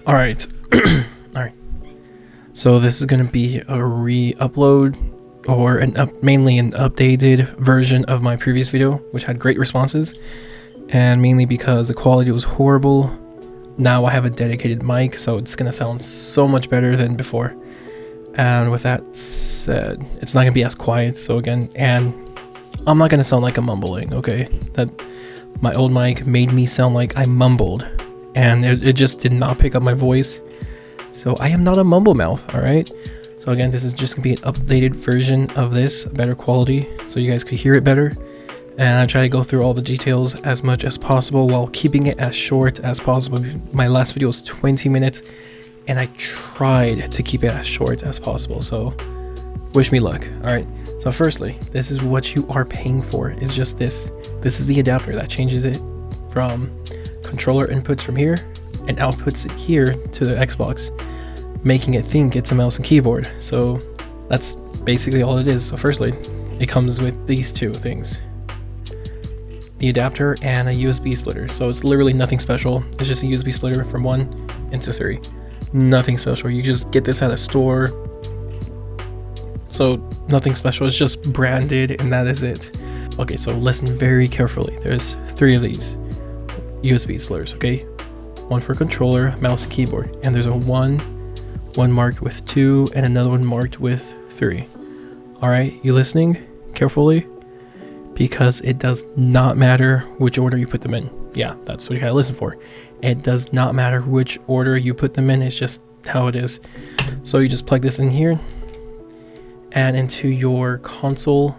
All right. All right. So this is going to be a re-upload or mainly an updated version of my previous video, which had great responses, and mainly because the quality was horrible. Now I have a dedicated mic, so it's going to sound so much better than before. And with that said, it's not going to be as quiet. So again, and I'm not going to sound like I'm mumbling, okay? That my old mic made me sound like I mumbled, and it just did not pick up my voice. So I am not a mumble mouth, all right? So again, this is just gonna be an updated version of this, better quality, so you guys could hear it better. And I try to go through all the details as much as possible while keeping it as short as possible. My last video was 20 minutes, and I tried to keep it as short as possible. So wish me luck, all right? So firstly, this is what you are paying for, is just this. This is the adapter that changes it from controller inputs from here and outputs it here to the Xbox, making it think it's a mouse and keyboard. So that's basically all it is. So firstly, it comes with these two things, the adapter and a USB splitter. So it's literally nothing special. It's just a USB splitter from 1 into 3. Nothing special. You just get this at a store. So nothing special. It's just branded, and that is it. Okay, so listen very carefully. There's 3 of these USB splitters, okay? One for controller, mouse, keyboard, and there's a one marked with 2 and another one marked with 3. All right, you listening carefully? Because it does not matter which order you put them in. Yeah, that's what you gotta listen for. It does not matter which order you put them in. It's just how it is. So you just plug this in here and into your console.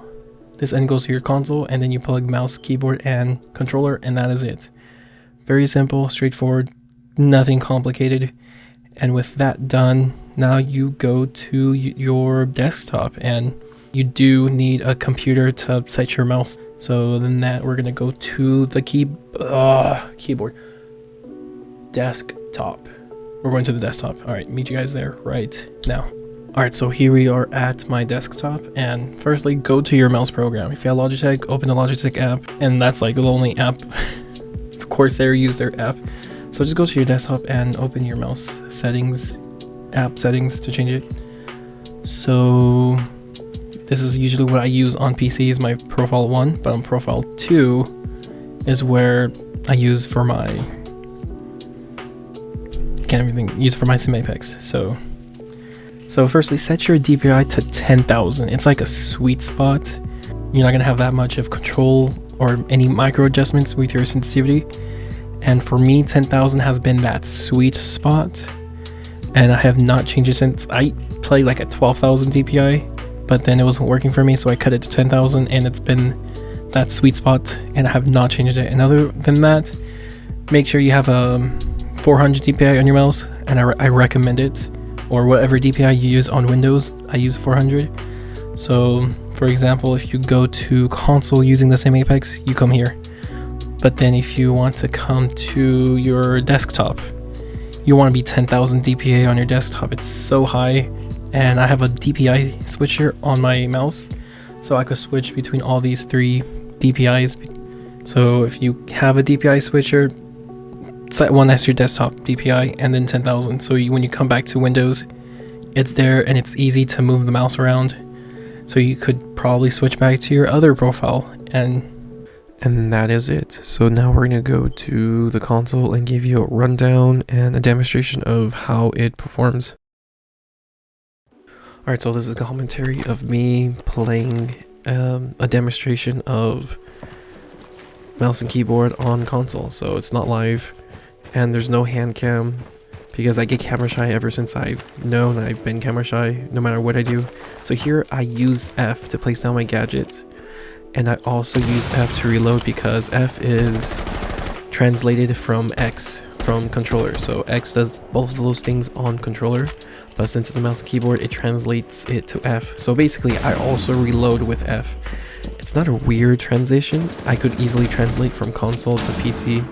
This end goes to your console, and then you plug mouse, keyboard, and controller, and that is it. Very simple, straightforward, nothing complicated. And with that done, now you go to your desktop, and you do need a computer to set your mouse. So then we're gonna go to the keyboard, desktop. We're going to the desktop. All right, meet you guys there right now. All right, so here we are at my desktop, and firstly, go to your mouse program. If you have Logitech, open the Logitech app, and that's like the only app. Of course, they use their app. So just go to your desktop and open your mouse settings, app settings to change it. So this is usually what I use on PC is my profile 1, but on profile 2 is where I use for my Xim Apex. So firstly, set your DPI to 10,000. It's like a sweet spot. You're not gonna have that much of control or any micro adjustments with your sensitivity. And for me, 10,000 has been that sweet spot, and I have not changed it since. I played like at 12,000 DPI, but then it wasn't working for me, so I cut it to 10,000, and it's been that sweet spot, and I have not changed it. And other than that, make sure you have a 400 DPI on your mouse, and I recommend it, or whatever DPI you use on Windows. I use 400. So for example, if you go to console using the Xim Apex, you come here. But then if you want to come to your desktop, you want to be 10,000 DPI on your desktop. It's so high, and I have a DPI switcher on my mouse, so I could switch between all these 3 DPIs. So if you have a DPI switcher, set one as your desktop DPI and then 10,000. So when you come back to Windows, it's there, and it's easy to move the mouse around. So you could probably switch back to your other profile, and that is it. So now we're going to go to the console and give you a rundown and a demonstration of how it performs. Alright, so this is a commentary of me playing a demonstration of mouse and keyboard on console. So it's not live, and there's no hand cam, because I get camera shy ever since I've known I've been camera shy no matter what I do. So here I use F to place down my gadgets. And I also use F to reload, because F is translated from X from controller. So X does both of those things on controller, but since it's a mouse and keyboard, it translates it to F. So basically, I also reload with F. It's not a weird transition. I could easily translate from console to PC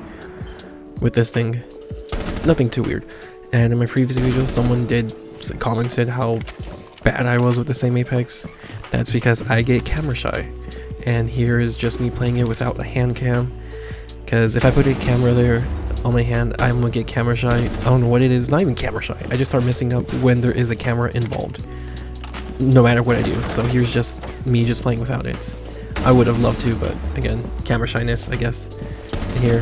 with this thing. Nothing too weird. And in my previous video, someone commented how bad I was with the Xim Apex. That's because I get camera shy. And here is just me playing it without a hand cam, because if I put a camera there, on my hand, I'm gonna get camera shy. I don't know what it is, not even camera shy. I just start messing up when there is a camera involved, no matter what I do. So here's just me just playing without it. I would have loved to, but again, camera shyness, I guess. And here,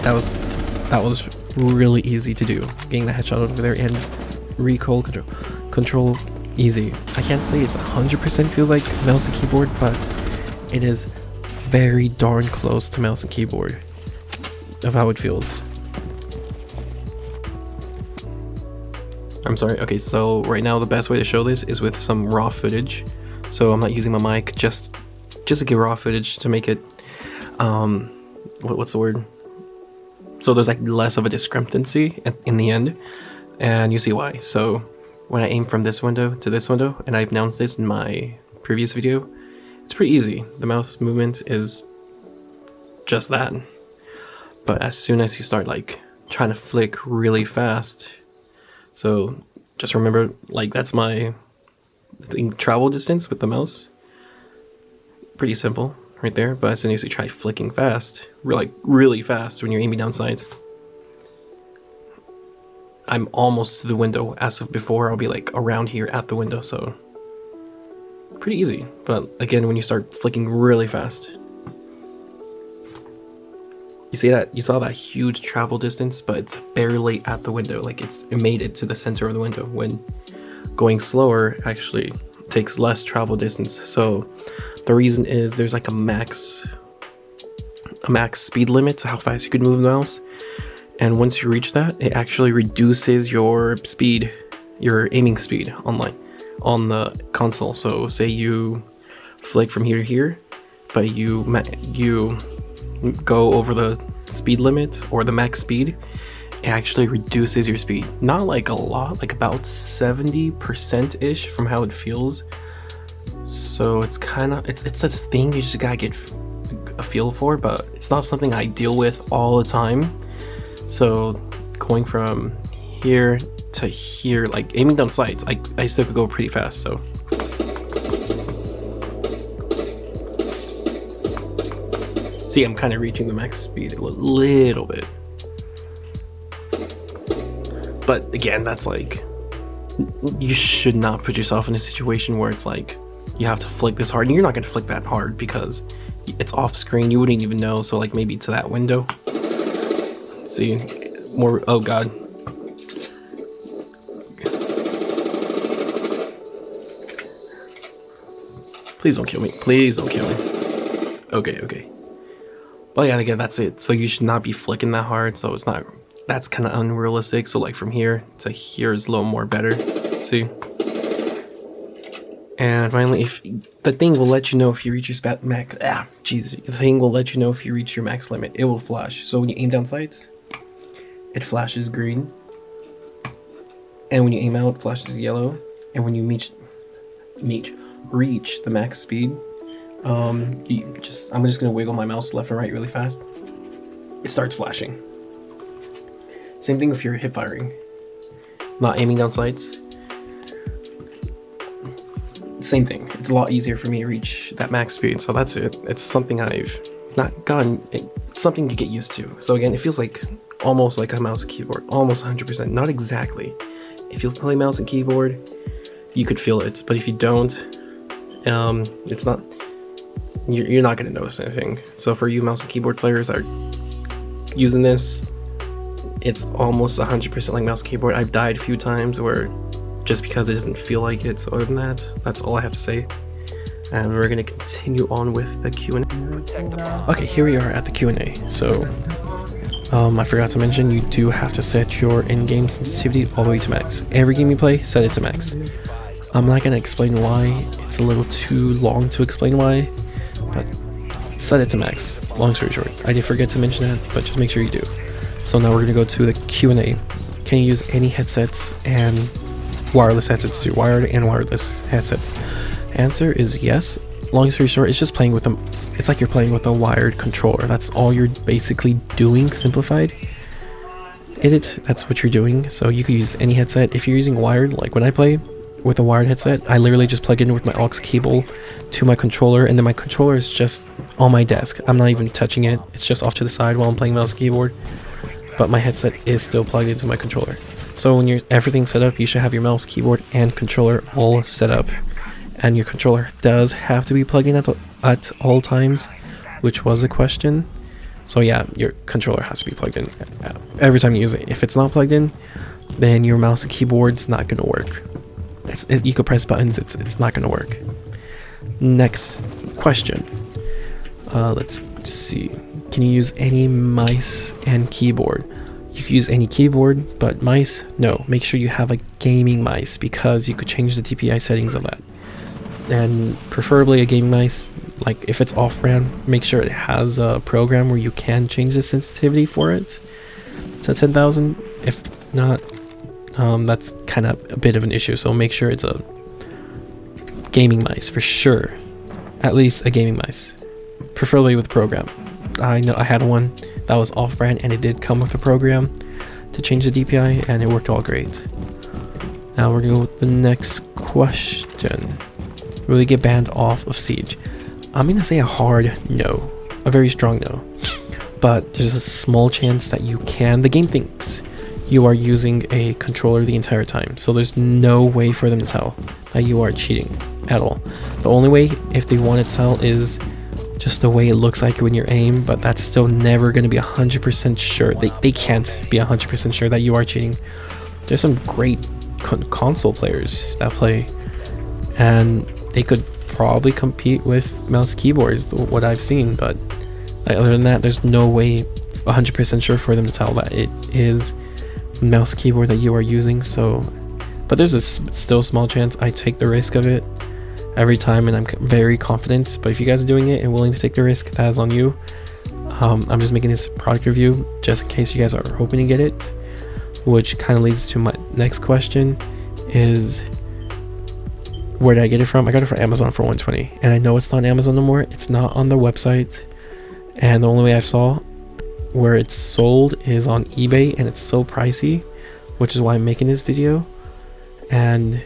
that was really easy to do. Getting the headshot over there and recoil control easy. I can't say it's 100% feels like mouse and keyboard, but it is very darn close to mouse and keyboard of how it feels. I'm sorry. Okay, so right now the best way to show this is with some raw footage. So I'm not using my mic, just to get raw footage to make it what's the word? So there's like less of a discrepancy in the end, and you see why. So when I aim from this window to this window, and I've announced this in my previous video, it's pretty easy. The mouse movement is just that. But as soon as you start like trying to flick really fast, so just remember, like, that's my travel distance with the mouse. Pretty simple right there. But as soon as you try flicking fast, really fast when you're aiming down sights, I'm almost to the window. As of before, I'll be like around here at the window, so pretty easy. But again, when you start flicking really fast, you see that? You saw that huge travel distance, but it's barely at the window. Like it made it to the center of the window. When going slower actually takes less travel distance. So the reason is there's like a max speed limit to how fast you could move the mouse. And once you reach that, it actually reduces your speed, your aiming speed on the console. So say you flick from here to here, but you go over the speed limit or the max speed, it actually reduces your speed. Not like a lot, like about 70% ish from how it feels. So it's kind of, it's a thing you just gotta get a feel for, but it's not something I deal with all the time. So going from here to here, like aiming down sights, I still could go pretty fast. So see, I'm kind of reaching the max speed a little bit. But again, that's like, you should not put yourself in a situation where it's like you have to flick this hard, and you're not going to flick that hard because it's off screen, you wouldn't even know. So like maybe to that window. Let's see, more, oh god. Please don't kill me, please don't kill me. Okay. But yeah, again, that's it. So you should not be flicking that hard, so it's not, that's kind of unrealistic. So like from here to here is a little more better. See? And finally, if the thing will let you know if you reach your the thing will let you know if you reach your max limit. It will flash. So when you aim down sights, it flashes green. And when you aim out, it flashes yellow. And when you reach the max speed, I'm just gonna wiggle my mouse left and right really fast. It starts flashing. Same thing if you're hip firing, not aiming down sights. Same thing. It's a lot easier for me to reach that max speed. So that's it. It's something I've not gotten. It's something to get used to. So again, it feels like almost like a mouse and keyboard, almost 100%. Not exactly. If you play mouse and keyboard, you could feel it. But if you don't, it's not. You're not going to notice anything. So for you mouse and keyboard players that are using this, it's almost 100% like mouse and keyboard. I've died a few times where just because it doesn't feel like it. So other than that, that's all I have to say. And we're going to continue on with the Q&A. Okay, here we are at the Q&A. So I forgot to mention, you do have to set your in-game sensitivity all the way to max. Every game you play, set it to max. I'm not going to explain why. It's a little too long to explain why. But set it to max. Long story short, I did forget to mention that, but just make sure you do. So now we're gonna go to the Q&A. Can you use any headsets and wireless headsets too? Wired and wireless headsets. Answer is yes. Long story short, it's just playing with them. It's like you're playing with a wired controller. That's all you're basically doing, simplified. That's what you're doing. So you could use any headset. If you're using wired, like when I play with a wired headset, I literally just plug in with my aux cable to my controller, and then my controller is just on my desk. I'm not even touching it. It's just off to the side while I'm playing mouse and keyboard. but my headset is still plugged into my controller. So when everything's set up, you should have your mouse, keyboard, and controller all set up. And your controller does have to be plugged in at all times, which was a question. So yeah, your controller has to be plugged in every time you use it. If it's not plugged in, then your mouse and keyboard's not gonna work. You could press buttons, it's not gonna work. Next question. Let's see. Can you use any mice and keyboard? You can use any keyboard, but mice, no. Make sure you have a gaming mice, because you could change the DPI settings of that. And preferably a gaming mice. Like if it's off-brand, make sure it has a program where you can change the sensitivity for it to 10,000. If not, that's kind of a bit of an issue. So make sure it's a gaming mice for sure. At least a gaming mice, preferably with a program. I know I had one that was off-brand and it did come with a program to change the DPI and it worked all great. Now we're gonna go with the next question. Will you get banned off of Siege? I'm gonna say a hard no, a very strong no, but there's a small chance that you can. The game thinks you are using a controller the entire time, so there's no way for them to tell that you are cheating at all. The only way, if they want to tell, is just the way it looks like when you're aim, but that's still never going to be 100% sure. They can't be 100% sure that you are cheating. There's some great console players that play, and they could probably compete with mouse keyboards, what I've seen, but other than that, there's no way 100% sure for them to tell that it is mouse keyboard that you are using. So, but there's a still small chance. I take the risk of it every time, and I'm very confident. But if you guys are doing it and willing to take the risk, that is on you. I'm just making this product review just in case you guys are hoping to get it, which kind of leads to my next question is, where did I get it from? I got it from Amazon for $120, and I know it's not on Amazon no more. It's not on the website, and the only way I saw where it's sold is on eBay, and it's so pricey, which is why I'm making this video. And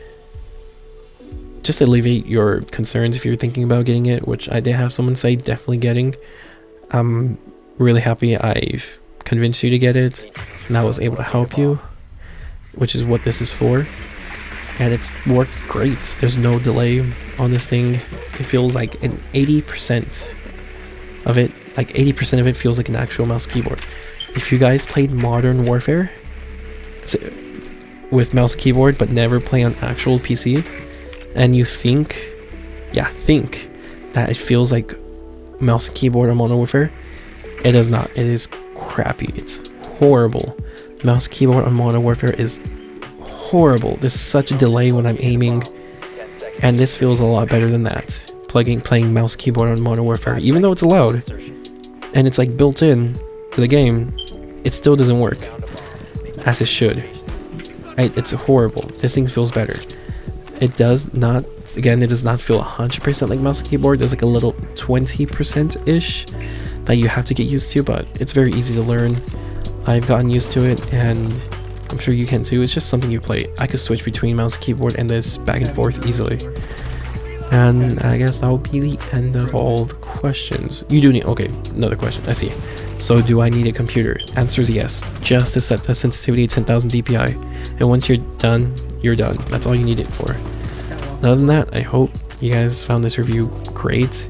just to alleviate your concerns if you're thinking about getting it, which I did have someone say definitely getting, I'm really happy I've convinced you to get it and I was able to help you, which is what this is for. And it's worked great. There's no delay on this thing. It feels like an 80% of it, like 80% of it feels like an actual mouse keyboard. If you guys played Modern Warfare with mouse keyboard but never play on actual PC, and you think that it feels like mouse keyboard on Modern Warfare, it does not. It is crappy. It's horrible. Mouse keyboard on Modern Warfare is horrible. There's such a delay when I'm aiming, and this feels a lot better than that. Playing mouse keyboard on Modern Warfare, even though it's allowed and it's like built in to the game, it still doesn't work as it should. It's horrible. This thing feels better. It does not, again, it does not feel 100% like mouse keyboard. There's like a little 20% ish that you have to get used to, but it's very easy to learn. I've gotten used to it, and I'm sure you can too. It's just something you play. I could switch between mouse and keyboard and this back and forth easily. And I guess that will be the end of all the questions. You do need, okay, another question, I see. So do I need a computer? Answer is yes, just to set the sensitivity to 10,000 DPI. And once you're done, you're done. That's all you need it for. Other than that, I hope you guys found this review great.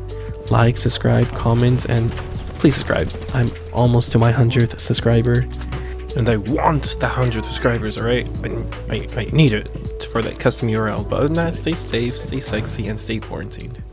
Like, subscribe, comment, and please subscribe. I'm almost to my 100th subscriber. And I want the 100 subscribers, alright? I need it for that custom URL. But other than that, stay safe, stay sexy, and stay quarantined.